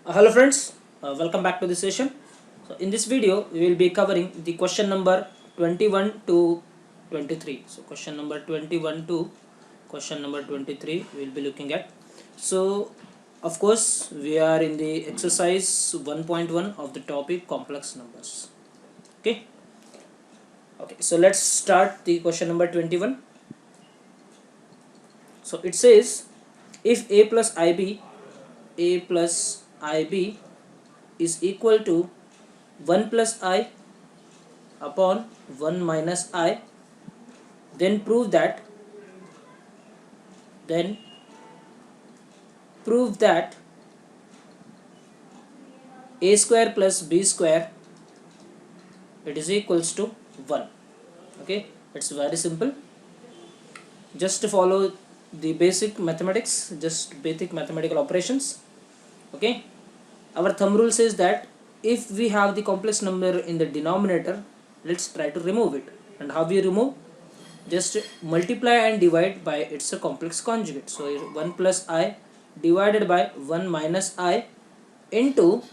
Hello friends, welcome back to the session. So in this video we will be covering the question number 21 to 23. So question number 21 to question number 23 we will be looking at. So of course we are in the exercise 1.1 of the topic complex numbers. Okay. Okay. So let's start the question number 21. So it says if a plus ib is equal to 1 plus I upon 1 minus I, then then prove that a square plus b square it is equals to 1. Okay, it's very simple. Just to follow the basic mathematics, just basic mathematical operations. Okay, our thumb rule says that if we have the complex number in the denominator, let's try to remove it. And how we remove? Just multiply and divide by its a complex conjugate. So 1 plus I divided by 1 minus I into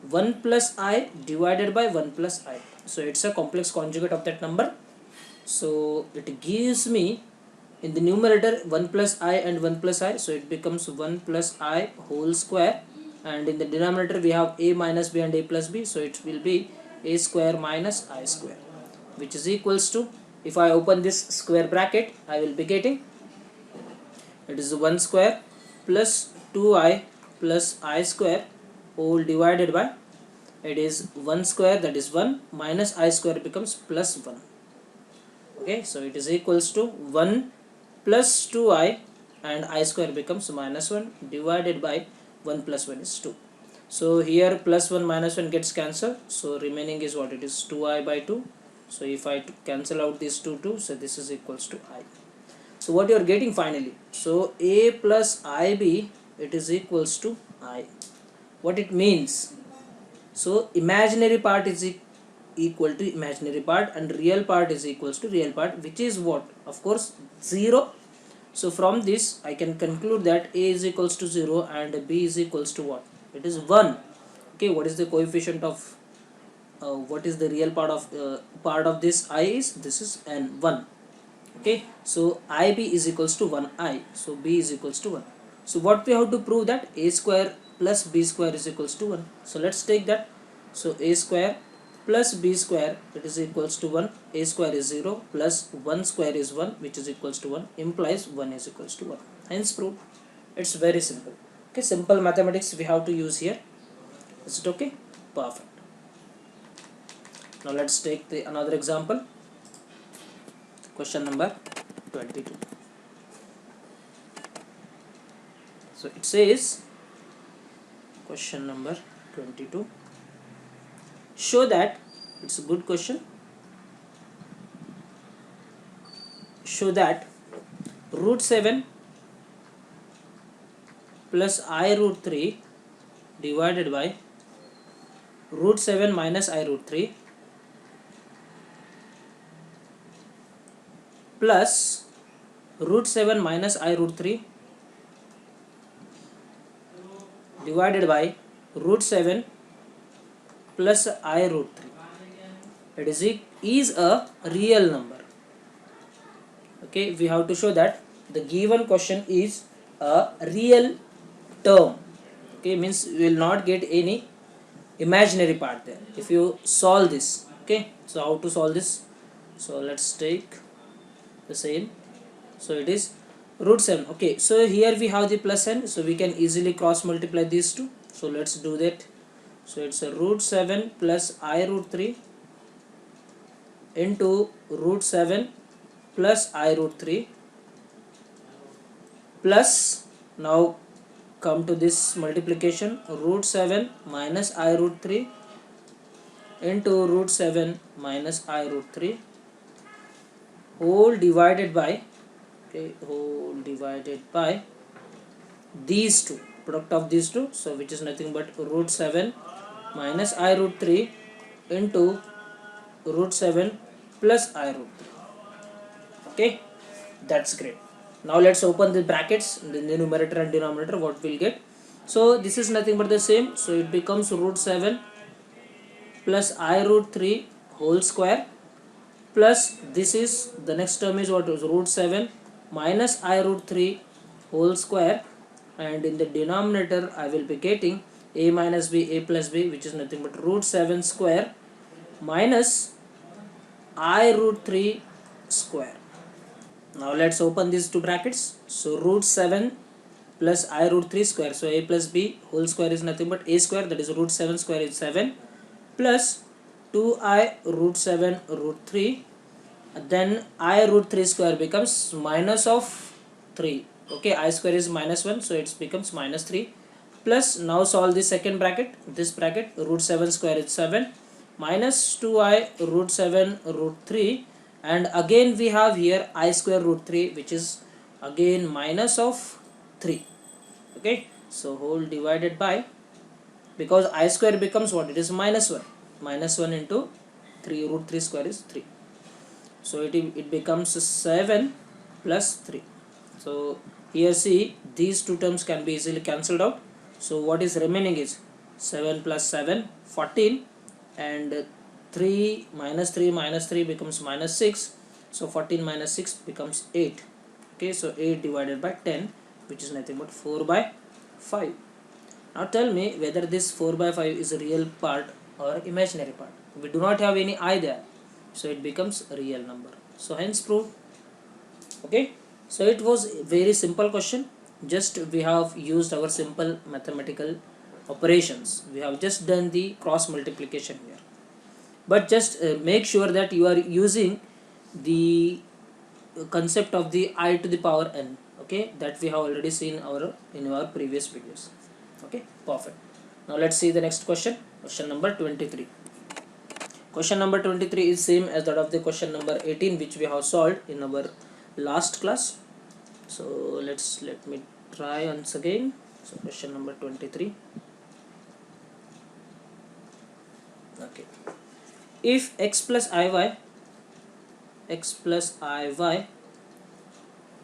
1 plus I divided by 1 plus I. So it's a complex conjugate of that number. So it gives me in the numerator 1 plus I and 1 plus I. So it becomes 1 plus I whole square. And in the denominator we have a minus b and a plus b. So it will be a square minus I square, which is equals to, if I open this square bracket, I will be getting it is 1 square plus 2I plus I square all divided by it is 1 square, that is 1, minus I square becomes plus 1. Okay, so it is equals to 1 plus 2I and I square becomes minus 1 divided by 1 plus 1 is 2. So here plus 1 minus 1 gets cancelled, so remaining is what it is 2I by 2. So if I cancel out these 2, so this is equals to I. So what you are getting finally, so a plus ib it is equals to I. What it means? So imaginary part is equal to imaginary part and real part is equals to real part, which is what? Of course 0. So from this I can conclude that a is equals to 0 and b is equals to what? It is 1. Okay, what is the coefficient of what is the real part of this I is, this is n, 1. Okay, so ib is equals to 1I, so b is equals to 1. So what we have to prove? That a square plus b square is equals to 1. So let's take that. So a square plus b square it is equals to 1. A square is 0 plus 1 square is 1, which is equals to 1, implies 1 is equals to 1. Hence proof. It's very simple. Okay, simple mathematics we have to use here. Is it okay? Perfect. Now let's take the another example. Question number 22. So it says, question number 22, show that, it's a good question, show that root 7 plus I root 3 divided by root 7 minus I root 3 plus root 7 minus I root 3 divided by root 7 plus I root 3. It is a real number. Okay, we have to show that the given question is a real term. Okay, means we will not get any imaginary part there if you solve this. Okay, so how to solve this? So let's take the same. So it is root 7. Okay, so here we have the plus n, so we can easily cross multiply these two. So let's do that. So it's a root 7 plus I root 3 into root 7 plus I root 3 plus, now come to this multiplication, root 7 minus I root 3 into root 7 minus I root 3 whole divided by, okay, whole divided by these two, product of these two, so which is nothing but root 7 minus I root 3 into root 7 plus I root 3. Okay, that's great. Now let's open the brackets in the numerator and denominator. What we'll get? So this is nothing but the same, so it becomes root 7 plus I root 3 whole square, plus this is the next term is what is root 7 minus I root 3 whole square, and in the denominator I will be getting a minus b a plus b, which is nothing but root 7 square minus I root 3 square. Now let's open these two brackets. So root 7 plus I root 3 square, so a plus b whole square is nothing but a square, that is root 7 square is 7, plus 2I root 7 root 3, then I root 3 square becomes minus of 3. Okay, I square is minus 1, so it becomes minus 3, plus now solve the second bracket, this bracket root 7 square is 7 minus 2I root 7 root 3, and again we have here I square root 3, which is again minus of 3. Okay, so whole divided by, because I square becomes what, it is minus 1, minus 1 into 3 root 3 square is 3, so it becomes 7 plus 3. So here see, these two terms can be easily cancelled out, so what is remaining is 7 plus 7 14, and 3 minus 3 becomes minus 6, so 14 minus 6 becomes 8. Okay, so 8 divided by 10, which is nothing but 4 by 5. Now tell me whether this 4 by 5 is a real part or imaginary part. We do not have any I there, so it becomes a real number, so hence proved. Okay, so it was a very simple question, just we have used our simple mathematical operations, we have just done the cross multiplication here, but just make sure that you are using the concept of the I to the power n. Okay, that we have already seen in our previous videos. Okay, perfect. Now let's see the next question, question number 23. Question number 23 is same as that of the question number 18, which we have solved in our last class. So let me try once again. So question number 23. Okay, if x plus iy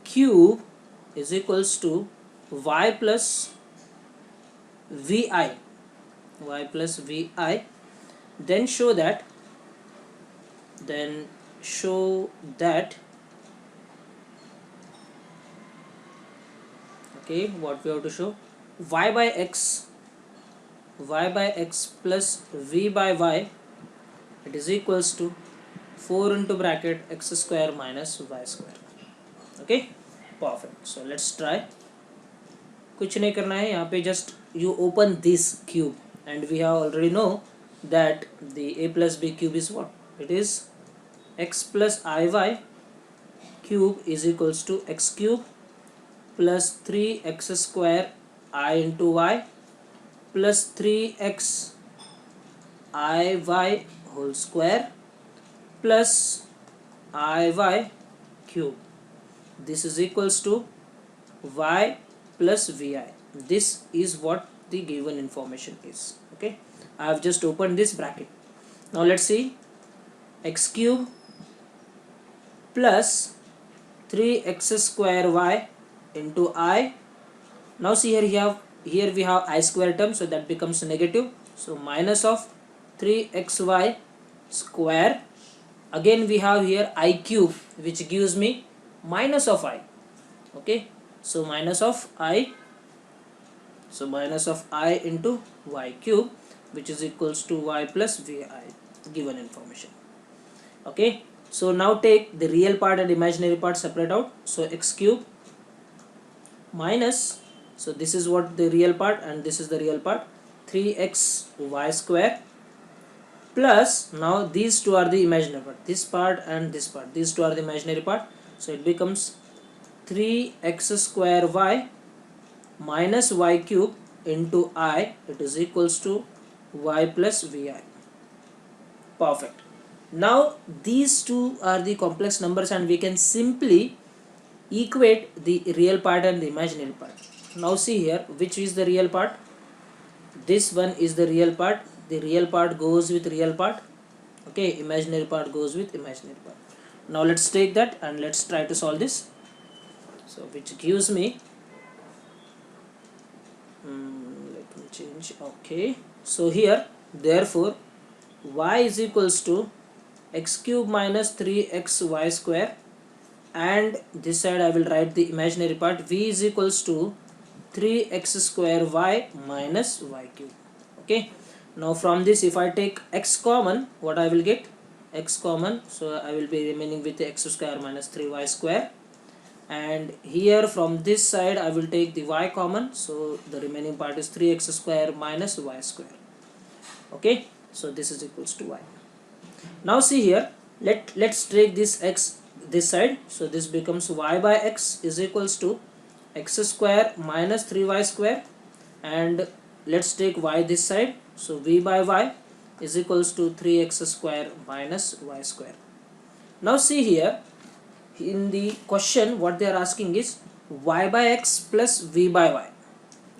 cube is equals to y plus vi, then show that okay, what we have to show, y by x plus v by y, it is equals to 4 into bracket x square minus y square. Okay, perfect. So let's try. कुछ नहीं करना है, यहाँ पे just you open this cube, and we have already know that the a plus b cube is what, it is x plus iy cube is equals to x cube plus 3x square I into y plus 3x iy whole square plus iy cube. This is equals to y plus vi. This is what the given information is. Okay, I have just opened this bracket. Now let's see, x cube plus 3x square y into I. Now see here we have I square term, so that becomes negative, so minus of 3xy square. Again we have here I cube, which gives me minus of I. Okay, so minus of I into y cube, which is equals to y plus vi, given information. Okay, so now take the real part and imaginary part separate out. So x cube minus, so this is what the real part and this is the real part, 3xy square plus, now these two are the imaginary part, this part and this part, these two are the imaginary part, so it becomes 3x square y minus y cube into I, it is equals to y plus vi. Perfect. Now these two are the complex numbers, and we can simply equate the real part and the imaginary part. Now see here, which is the real part, this one is the real part, the real part goes with real part. Okay, imaginary part goes with imaginary part. Now let's take that and let's try to solve this. So which gives me change. Okay, so here therefore y is equals to x cube minus 3xy square, and this side I will write the imaginary part, v is equals to 3x square y minus y cube. Okay, now from this if I take x common, what I will get? X common, so I will be remaining with x square minus 3y square, and here from this side I will take the y common, so the remaining part is 3x square minus y square. Okay, so this is equals to y. Now see here, let's take this x this side, so this becomes y by x is equals to x square minus 3y square, and let's take y this side, so v by y is equals to 3x square minus y square. Now see here, in the question what they are asking is y by x plus v by y.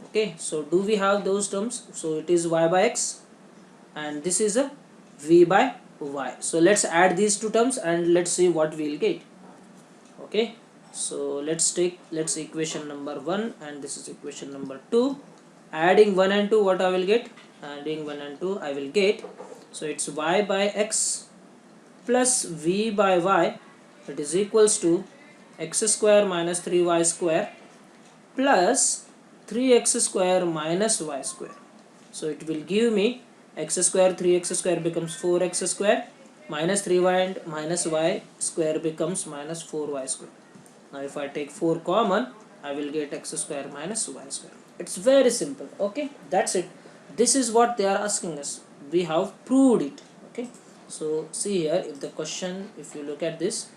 Okay, so do we have those terms? So it is y by x and this is a v by y. So let's add these two terms and let's see what we'll get. Okay, so let's equation number 1 and this is equation number 2. Adding 1 and 2, what I will get? Adding 1 and 2 I will get, so it's y by x plus v by y, it is equals to x square minus 3y square plus 3x square minus y square. So it will give me x square, 3x square becomes 4x square, minus 3y and minus y square becomes minus 4y square. Now if I take 4 common, I will get x square minus y square. It's very simple. Okay, that's it. This is what they are asking us. We have proved it. Okay, so see here, if the question, if you look at this,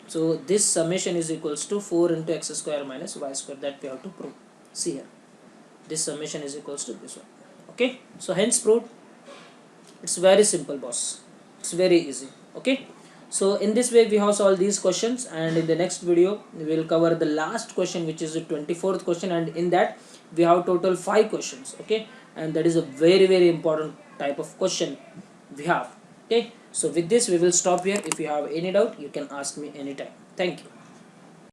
so this summation is equals to 4 into x square minus y square, that we have to prove. See here, this summation is equals to this one. Okay, so hence proved. It's very simple, boss. It's very easy. Okay, so in this way we have solved these questions, and in the next video we will cover the last question, which is the 24th question, and in that we have total 5 questions. Okay, and that is a very important type of question we have. Okay, so with this we will stop here. If you have any doubt, you can ask me anytime. Thank you.